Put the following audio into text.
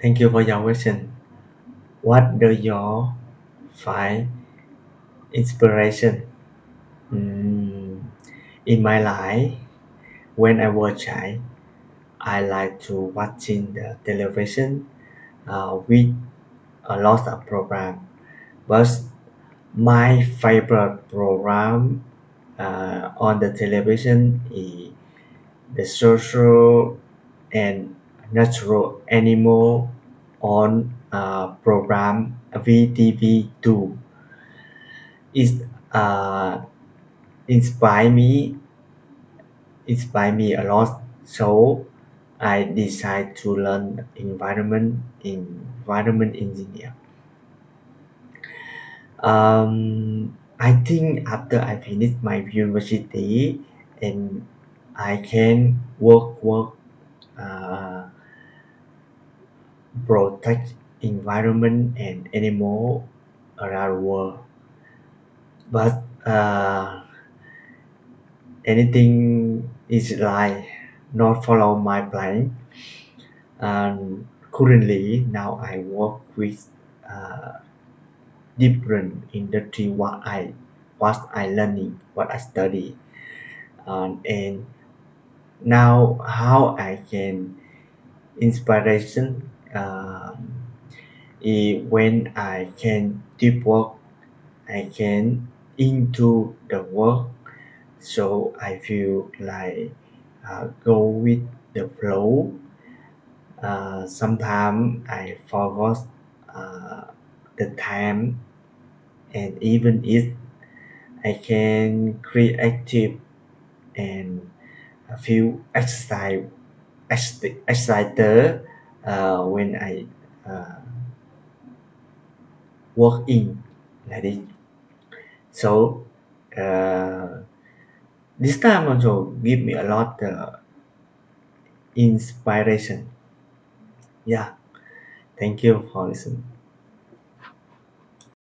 Thank you for your question. What do you find inspiration? Mm, in my life, when I was child, I like to watching the television with a lot of program. But my favorite program on the television is the social and natural animal on program VTV2 is uh, inspire me inspire me a lot. So I decide to learn environment engineer. I think after I finish my university and I can work uh, protect environment and animal around the world. But anything is like not follow my plan. And currently now I work with uh, different industry what I learning what I study and now how I can inspiration when I can deep work I can into the work so I feel like go with the flow. Sometimes I forgot uh, the time and even if I can creative and feel excited when I uh, work in like this. So uh, this time also give me a lot inspiration. Yeah, thank you for listening.